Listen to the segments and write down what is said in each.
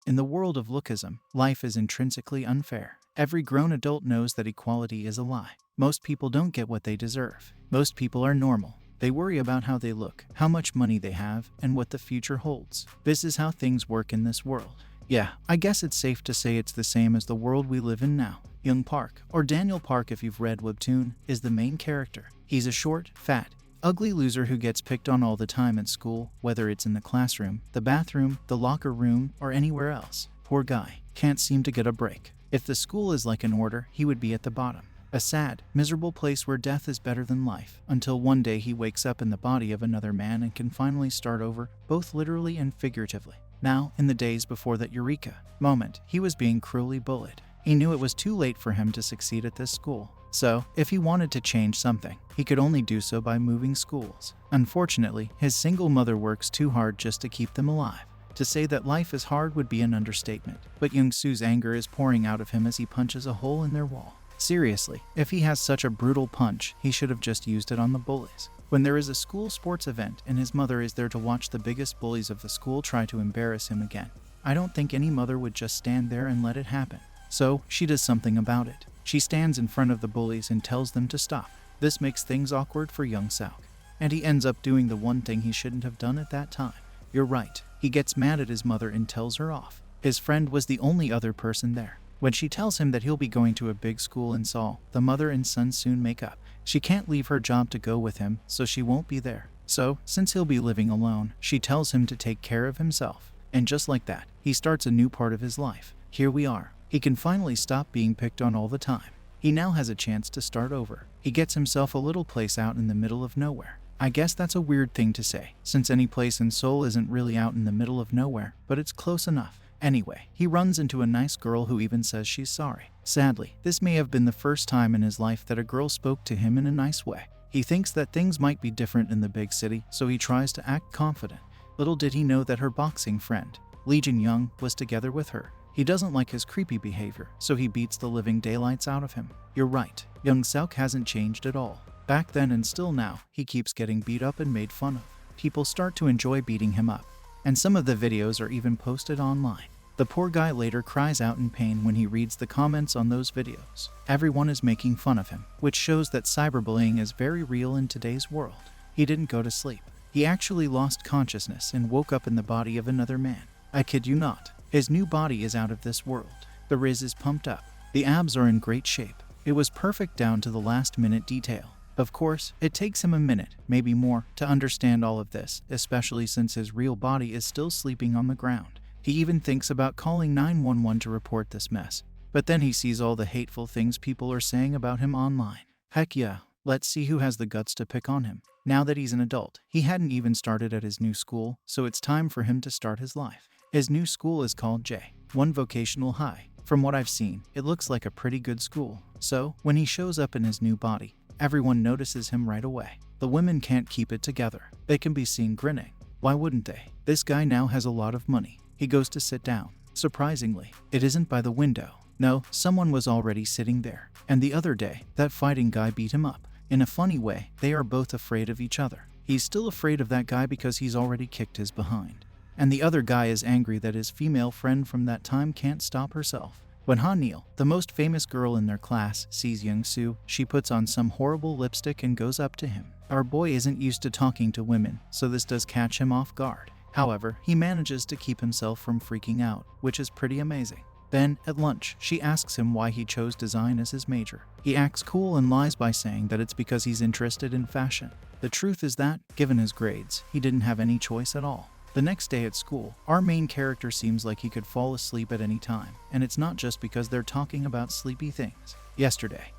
In the world of Lookism, life is intrinsically unfair. Every grown adult knows that equality is a lie. Most people don't get what they deserve. Most people are normal. They worry about how they look, how much money they have, and what the future holds. This is how things work in this world. Yeah, I guess it's safe to say it's the same as the world we live in now. Young Park, or Daniel Park if you've read Webtoon, is the main character. He's a short, fat, ugly loser who gets picked on all the time at school, whether it's in the classroom, the bathroom, the locker room, or anywhere else. Poor guy, can't seem to get a break. If the school is like an order, he would be at the bottom. A sad, miserable place where death is better than life, until one day he wakes up in the body of another man and can finally start over, both literally and figuratively. Now, in the days before that eureka moment, he was being cruelly bullied. He knew it was too late for him to succeed at this school. So, if he wanted to change something, he could only do so by moving schools. Unfortunately, his single mother works too hard just to keep them alive. To say that life is hard would be an understatement, but Young-Soo's anger is pouring out of him as he punches a hole in their wall. Seriously, if he has such a brutal punch, he should have just used it on the bullies. When there is a school sports event and his mother is there to watch the biggest bullies of the school try to embarrass him again, I don't think any mother would just stand there and let it happen. So, she does something about it. She stands in front of the bullies and tells them to stop. This makes things awkward for young Sauk, and he ends up doing the one thing he shouldn't have done at that time. You're right, he gets mad at his mother and tells her off. His friend was the only other person there. When she tells him that he'll be going to a big school in Seoul, the mother and son soon make up. She can't leave her job to go with him, so she won't be there. So, since he'll be living alone, she tells him to take care of himself. And just like that, he starts a new part of his life. Here we are. He can finally stop being picked on all the time. He now has a chance to start over. He gets himself a little place out in the middle of nowhere. I guess that's a weird thing to say, since any place in Seoul isn't really out in the middle of nowhere, but it's close enough. Anyway, he runs into a nice girl who even says she's sorry. Sadly, this may have been the first time in his life that a girl spoke to him in a nice way. He thinks that things might be different in the big city, so he tries to act confident. Little did he know that her boxing friend, Lee Jin-young, was together with her. He doesn't like his creepy behavior, so he beats the living daylights out of him. You're right, young Sauk hasn't changed at all. Back then and still now, he keeps getting beat up and made fun of. People start to enjoy beating him up, and some of the videos are even posted online. The poor guy later cries out in pain when he reads the comments on those videos. Everyone is making fun of him, which shows that cyberbullying is very real in today's world. He didn't go to sleep. He actually lost consciousness and woke up in the body of another man. I kid you not. His new body is out of this world. The riz is pumped up. The abs are in great shape. It was perfect down to the last minute detail. Of course, it takes him a minute, maybe more, to understand all of this, especially since his real body is still sleeping on the ground. He even thinks about calling 911 to report this mess. But then he sees all the hateful things people are saying about him online. Heck yeah, let's see who has the guts to pick on him. Now that he's an adult, he hadn't even started at his new school, so it's time for him to start his life. His new school is called J1 Vocational High. From what I've seen, it looks like a pretty good school. So, when he shows up in his new body, everyone notices him right away. The women can't keep it together. They can be seen grinning. Why wouldn't they? This guy now has a lot of money. He goes to sit down. Surprisingly, it isn't by the window. No, someone was already sitting there. And the other day, that fighting guy beat him up. In a funny way, they are both afraid of each other. He's still afraid of that guy because he's already kicked his behind. And the other guy is angry that his female friend from that time can't stop herself. When Han-neil, the most famous girl in their class, sees Young-soo, she puts on some horrible lipstick and goes up to him. Our boy isn't used to talking to women, so this does catch him off guard. However, he manages to keep himself from freaking out, which is pretty amazing. Then, at lunch, she asks him why he chose design as his major. He acts cool and lies by saying that it's because he's interested in fashion. The truth is that, given his grades, he didn't have any choice at all. The next day at school, our main character seems like he could fall asleep at any time, and it's not just because they're talking about sleepy things. Yesterday,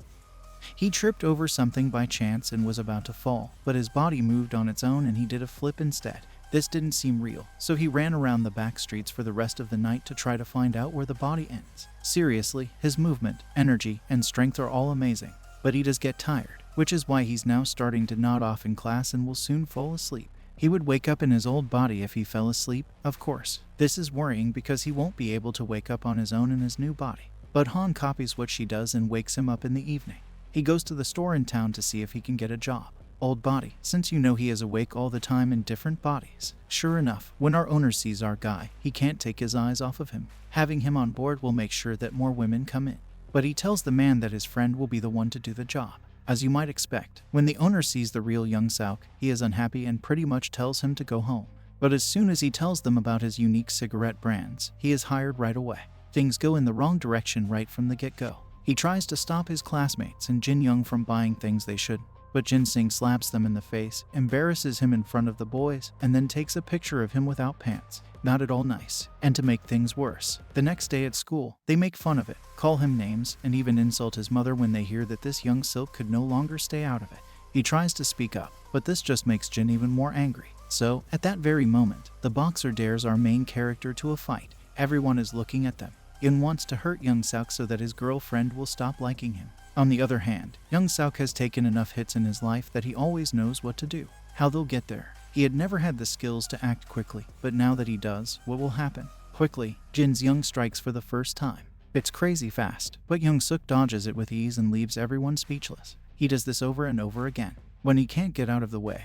he tripped over something by chance and was about to fall, but his body moved on its own and he did a flip instead. This didn't seem real, so he ran around the back streets for the rest of the night to try to find out where the body ends. Seriously, his movement, energy, and strength are all amazing, but he does get tired, which is why he's now starting to nod off in class and will soon fall asleep. He would wake up in his old body if he fell asleep, of course. This is worrying because he won't be able to wake up on his own in his new body. But Han copies what she does and wakes him up in the evening. He goes to the store in town to see if he can get a job. "Old body, since you know he is awake all the time in different bodies." Sure enough, when our owner sees our guy, he can't take his eyes off of him. Having him on board will make sure that more women come in. But he tells the man that his friend will be the one to do the job. As you might expect, when the owner sees the real young Sauk, he is unhappy and pretty much tells him to go home. But as soon as he tells them about his unique cigarette brands, he is hired right away. Things go in the wrong direction right from the get-go. He tries to stop his classmates and Jin Young from buying things they shouldn't, but Jin Sing slaps them in the face, embarrasses him in front of the boys, and then takes a picture of him without pants. Not at all nice. And to make things worse, the next day at school, they make fun of it, call him names, and even insult his mother when they hear that this young Silk could no longer stay out of it. He tries to speak up, but this just makes Jin even more angry. So, at that very moment, the boxer dares our main character to a fight. Everyone is looking at them. Yin wants to hurt young Sauk so that his girlfriend will stop liking him. On the other hand, young Sauk has taken enough hits in his life that he always knows what to do. How they'll get there. He had never had the skills to act quickly, but now that he does, what will happen? Quickly, Jin's Young strikes for the first time. It's crazy fast, but Young Suk dodges it with ease and leaves everyone speechless. He does this over and over again. When he can't get out of the way,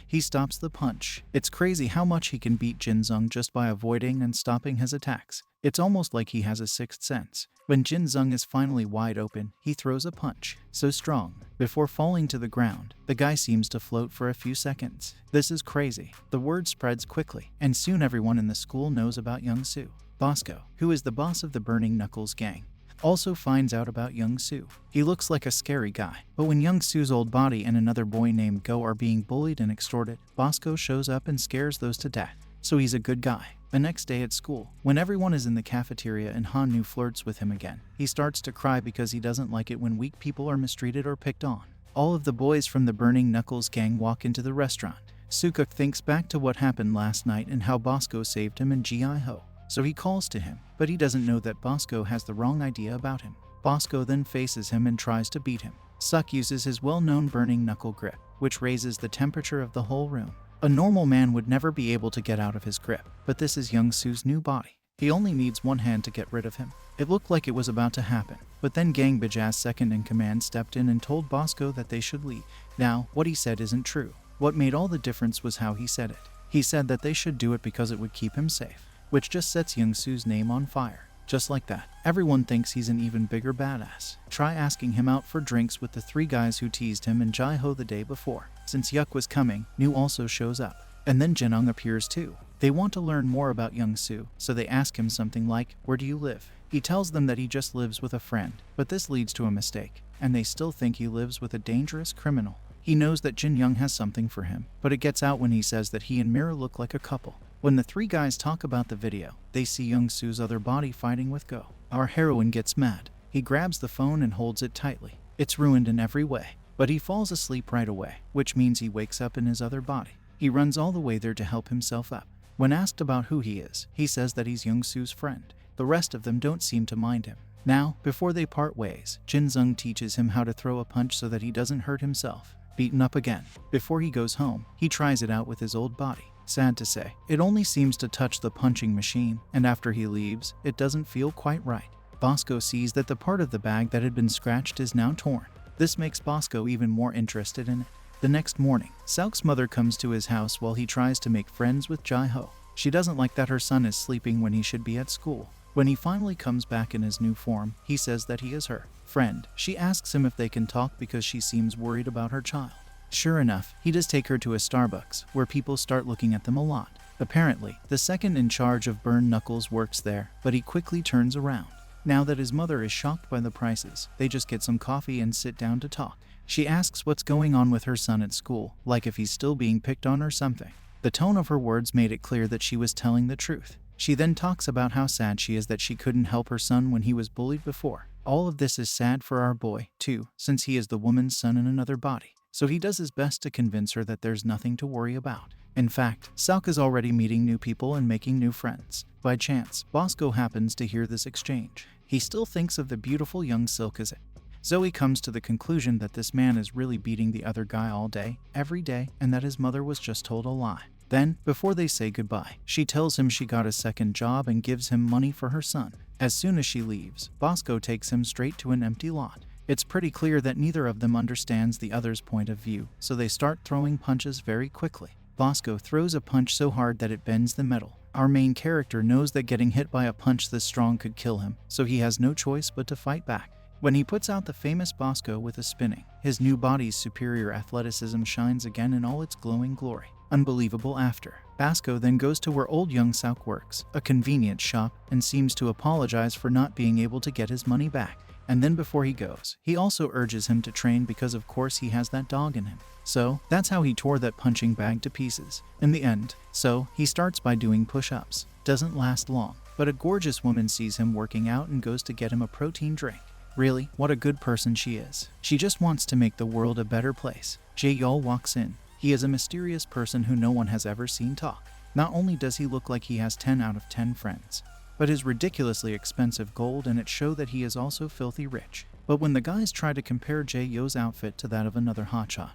he stops the punch. It's crazy how much he can beat Jin Zung just by avoiding and stopping his attacks. It's almost like he has a sixth sense. When Jin Zung is finally wide open, he throws a punch, so strong. Before falling to the ground, the guy seems to float for a few seconds. This is crazy. The word spreads quickly, and soon everyone in the school knows about Young Soo. Bosco, who is the boss of the Burning Knuckles gang, also finds out about Young Soo. He looks like a scary guy, but when Young Soo's old body and another boy named Go are being bullied and extorted, Bosco shows up and scares those to death. So he's a good guy. The next day at school, when everyone is in the cafeteria and Han Nu flirts with him again, he starts to cry because he doesn't like it when weak people are mistreated or picked on. All of the boys from the Burning Knuckles gang walk into the restaurant. Sukuk thinks back to what happened last night and how Bosco saved him and Gi-ho. So he calls to him, but he doesn't know that Bosco has the wrong idea about him. Bosco then faces him and tries to beat him. Suk uses his well-known burning knuckle grip, which raises the temperature of the whole room. A normal man would never be able to get out of his grip, but this is Young Soo's new body. He only needs one hand to get rid of him. It looked like it was about to happen, but then Gang Bajaz's second in command stepped in and told Bosco that they should leave. Now, what he said isn't true. What made all the difference was how he said it. He said that they should do it because it would keep him safe, which just sets Young Soo's name on fire. Just like that, everyone thinks he's an even bigger badass. Try asking him out for drinks with the three guys who teased him and Gi-ho the day before. Since Yuk was coming, Nu also shows up. And then Jinung appears too. They want to learn more about Young Soo, so they ask him something like, "Where do you live?" He tells them that he just lives with a friend, but this leads to a mistake, and they still think he lives with a dangerous criminal. He knows that Jin Young has something for him, but it gets out when he says that he and Mira look like a couple. When the three guys talk about the video, they see Young Soo's other body fighting with Go. Our heroine gets mad. He grabs the phone and holds it tightly. It's ruined in every way, but he falls asleep right away, which means he wakes up in his other body. He runs all the way there to help himself up. When asked about who he is, he says that he's Young Soo's friend. The rest of them don't seem to mind him. Now, before they part ways, Jin Zung teaches him how to throw a punch so that he doesn't hurt himself. Beaten up again. Before he goes home, he tries it out with his old body. Sad to say, it only seems to touch the punching machine, and after he leaves, it doesn't feel quite right. Bosco sees that the part of the bag that had been scratched is now torn. This makes Bosco even more interested in it. The next morning, Sauk's mother comes to his house while he tries to make friends with Gi-ho. She doesn't like that her son is sleeping when he should be at school. When he finally comes back in his new form, he says that he is her friend. She asks him if they can talk because she seems worried about her child. Sure enough, he does take her to a Starbucks, where people start looking at them a lot. Apparently, the second in charge of Burn Knuckles works there, but he quickly turns around. Now that his mother is shocked by the prices, they just get some coffee and sit down to talk. She asks what's going on with her son at school, like if he's still being picked on or something. The tone of her words made it clear that she was telling the truth. She then talks about how sad she is that she couldn't help her son when he was bullied before. All of this is sad for our boy, too, since he is the woman's son in another body. So he does his best to convince her that there's nothing to worry about. In fact, Sauk is already meeting new people and making new friends. By chance, Bosco happens to hear this exchange. He still thinks of the beautiful young Silk as it. Zoe comes to the conclusion that this man is really beating the other guy all day, every day, and that his mother was just told a lie. Then, before they say goodbye, she tells him she got a second job and gives him money for her son. As soon as she leaves, Bosco takes him straight to an empty lot. It's pretty clear that neither of them understands the other's point of view, so they start throwing punches very quickly. Bosco throws a punch so hard that it bends the metal. Our main character knows that getting hit by a punch this strong could kill him, so he has no choice but to fight back. When he puts out the famous Bosco with a spinning, his new body's superior athleticism shines again in all its glowing glory. Unbelievable after. Bosco then goes to where old Young Souk works, a convenience shop, and seems to apologize for not being able to get his money back. And then before he goes, he also urges him to train because of course he has that dog in him. So, that's how he tore that punching bag to pieces. In the end, so, he starts by doing push-ups. Doesn't last long, but a gorgeous woman sees him working out and goes to get him a protein drink. Really, what a good person she is. She just wants to make the world a better place. Jae-yeol walks in. He is a mysterious person who no one has ever seen talk. Not only does he look like he has 10 out of 10 friends, but his ridiculously expensive gold and it show that he is also filthy rich. But when the guys try to compare Jae-yeol's outfit to that of another hotshot,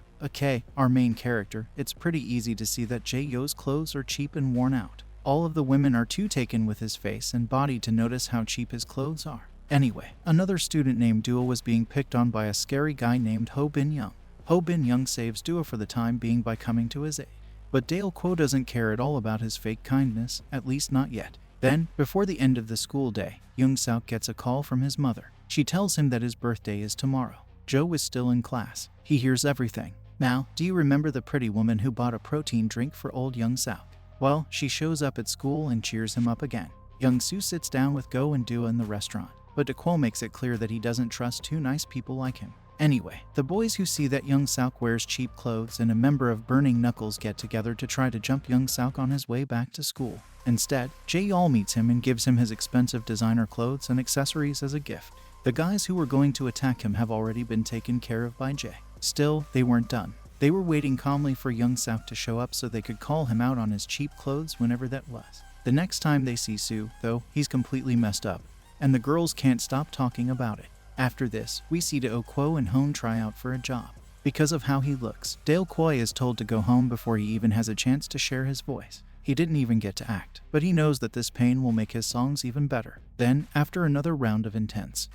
our main character, it's pretty easy to see that Jae-yeol's clothes are cheap and worn out. All of the women are too taken with his face and body to notice how cheap his clothes are. Anyway, another student named Duo was being picked on by a scary guy named Ho Bin Young. Ho Bin Young saves Duo for the time being by coming to his aid. But Dale Quo doesn't care at all about his fake kindness, at least not yet. Then, before the end of the school day, Young Souk gets a call from his mother. She tells him that his birthday is tomorrow. Joe is still in class. He hears everything. Now, do you remember the pretty woman who bought a protein drink for old Young Souk? Well, she shows up at school and cheers him up again. Young Soo sits down with Go and Duo in the restaurant, but Dequo makes it clear that he doesn't trust two nice people like him. Anyway, the boys who see that Young Souk wears cheap clothes and a member of Burning Knuckles get together to try to jump Young Souk on his way back to school. Instead, Jae-yeol meets him and gives him his expensive designer clothes and accessories as a gift. The guys who were going to attack him have already been taken care of by Jae. Still, they weren't done. They were waiting calmly for Young Souk to show up so they could call him out on his cheap clothes whenever that was. The next time they see Soo, though, he's completely messed up, and the girls can't stop talking about it. After this, we see Do Quo and Hone try out for a job. Because of how he looks, Dale Quoy is told to go home before he even has a chance to share his voice. He didn't even get to act, but he knows that this pain will make his songs even better. Then, after another round of intense,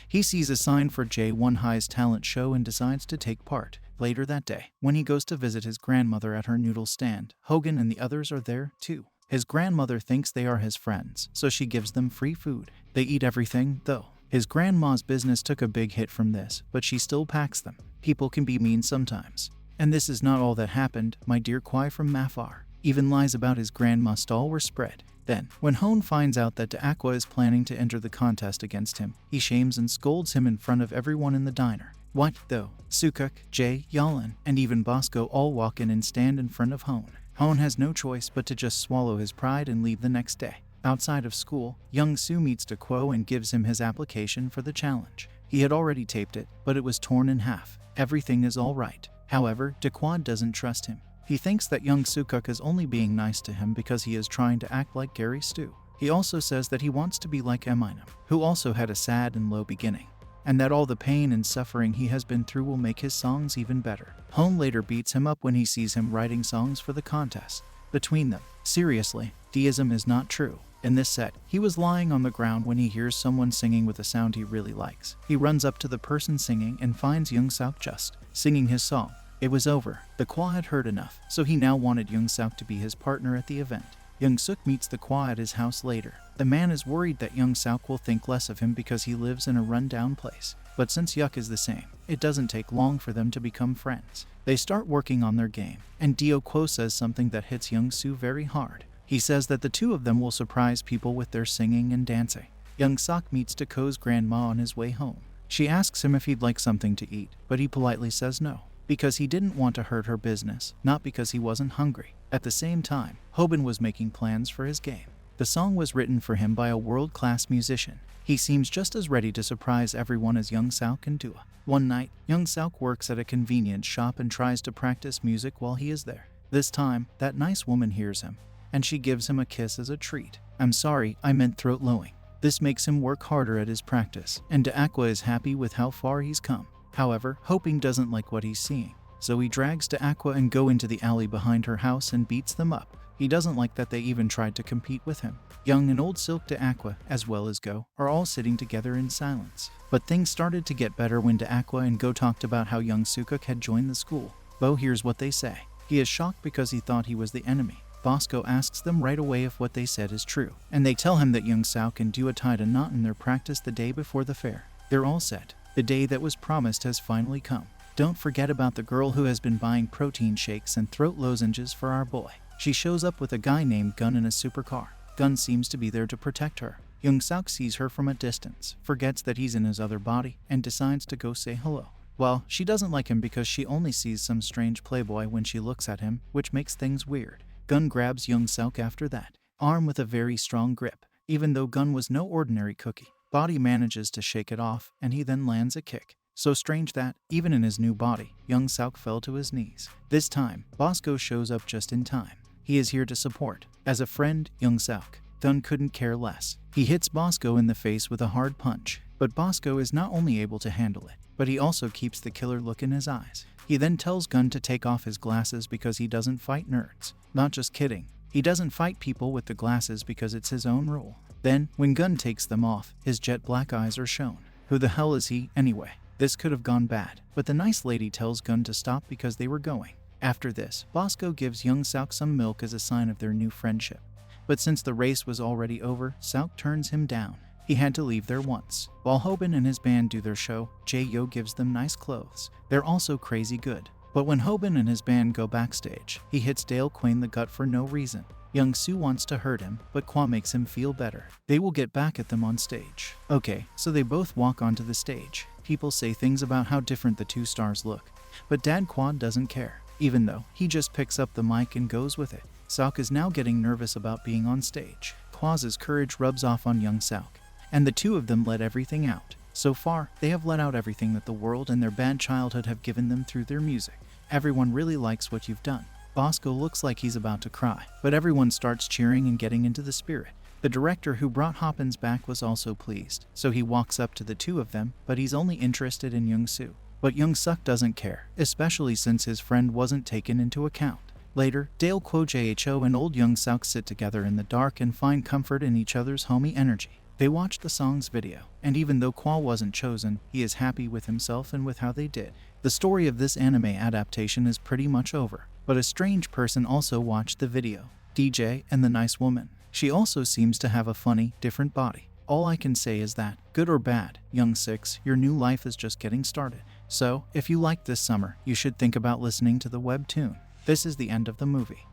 he sees a sign for J1 High's talent show and decides to take part. Later that day, when he goes to visit his grandmother at her noodle stand, Hogan and the others are there too. His grandmother thinks they are his friends, so she gives them free food. They eat everything, though. His grandma's business took a big hit from this, but she still packs them. People can be mean sometimes. And this is not all that happened. My dear Kwai from Mafar even lies about his grandma's stall were spread. Then, when Hone finds out that Aqua is planning to enter the contest against him, he shames and scolds him in front of everyone in the diner. What, though? Sukuk, Jae, Yalan, and even Bosco all walk in and stand in front of Hone. Hone has no choice but to just swallow his pride and leave the next day. Outside of school, Young Soo meets Do Quo and gives him his application for the challenge. He had already taped it, but it was torn in half. Everything is all right. However, Do Quo doesn't trust him. He thinks that Young Sukuk is only being nice to him because he is trying to act like Gary Stu. He also says that he wants to be like Eminem, who also had a sad and low beginning, and that all the pain and suffering he has been through will make his songs even better. Hone later beats him up when he sees him writing songs for the contest. Between them, seriously, deism is not true. In this set, he was lying on the ground when he hears someone singing with a sound he really likes. He runs up to the person singing and finds Young Souk just singing his song. It was over. The Kwa had heard enough, so he now wanted Young Souk to be his partner at the event. Young Souk meets the Kwa at his house later. The man is worried that Young Souk will think less of him because he lives in a run-down place. But since Yuk is the same, it doesn't take long for them to become friends. They start working on their game, and Dio Quo says something that hits Young Soo very hard. He says that the two of them will surprise people with their singing and dancing. Young Souk meets Do Quo's grandma on his way home. She asks him if he'd like something to eat, but he politely says no, because he didn't want to hurt her business, not because he wasn't hungry. At the same time, Hoban was making plans for his game. The song was written for him by a world-class musician. He seems just as ready to surprise everyone as Young Souk and Dua. One night, Young Souk works at a convenience shop and tries to practice music while he is there. This time, that nice woman hears him, and she gives him a kiss as a treat. I'm sorry, I meant throat lowing. This makes him work harder at his practice, and Aqua is happy with how far he's come. However, Hoping doesn't like what he's seeing, so he drags Aqua and Go into the alley behind her house and beats them up. He doesn't like that they even tried to compete with him. Young and old Silk de Aqua, as well as Go, are all sitting together in silence. But things started to get better when de Aqua and Go talked about how young Sukuk had joined the school. Bo hears what they say. He is shocked because he thought he was the enemy. Bosco asks them right away if what they said is true, and they tell him that young Sauk and Dua tied a knot in their practice the day before the fair. They're all set. The day that was promised has finally come. Don't forget about the girl who has been buying protein shakes and throat lozenges for our boy. She shows up with a guy named Gun in a supercar. Gun seems to be there to protect her. Young Sauk sees her from a distance, forgets that he's in his other body, and decides to go say hello. Well, she doesn't like him because she only sees some strange playboy when she looks at him, which makes things weird. Gun grabs young Sauk after that, arm with a very strong grip. Even though Gun was no ordinary cookie, Body manages to shake it off, and he then lands a kick. So strange that, even in his new body, young Sauk fell to his knees. This time, Bosco shows up just in time. He is here to support. As a friend, young Sauk, Gun couldn't care less. He hits Bosco in the face with a hard punch, but Bosco is not only able to handle it, but he also keeps the killer look in his eyes. He then tells Gun to take off his glasses because he doesn't fight nerds. Not just kidding. He doesn't fight people with the glasses because it's his own rule. Then, when Gun takes them off, his jet black eyes are shown. Who the hell is he, anyway? This could have gone bad, but the nice lady tells Gun to stop because they were going. After this, Bosco gives young Sauk some milk as a sign of their new friendship. But since the race was already over, Sauk turns him down. He had to leave there once. While Hoban and his band do their show, Jae-yo gives them nice clothes. They're also crazy good. But when Hoban and his band go backstage, he hits Dale Quain the gut for no reason. Young Soo wants to hurt him, but Kwa makes him feel better. They will get back at them on stage. Okay, so they both walk onto the stage. People say things about how different the two stars look, but Dad Quad doesn't care, even though he just picks up the mic and goes with it. Sauk is now getting nervous about being on stage. Qua's courage rubs off on young Sauk, and the two of them let everything out. So far, they have let out everything that the world and their bad childhood have given them through their music. Everyone really likes what you've done. Bosco looks like he's about to cry, but everyone starts cheering and getting into the spirit. The director who brought Hoppins back was also pleased, so he walks up to the two of them, but he's only interested in young Soo. But young Suk doesn't care, especially since his friend wasn't taken into account. Later, Dale Quo Jho and old young Sauk sit together in the dark and find comfort in each other's homey energy. They watch the song's video, and even though Kwa wasn't chosen, he is happy with himself and with how they did. The story of this anime adaptation is pretty much over, but a strange person also watched the video. DJ and the nice woman. She also seems to have a funny, different body. All I can say is that, good or bad, young Six, your new life is just getting started. So, if you liked this summer, you should think about listening to the webtoon. This is the end of the movie.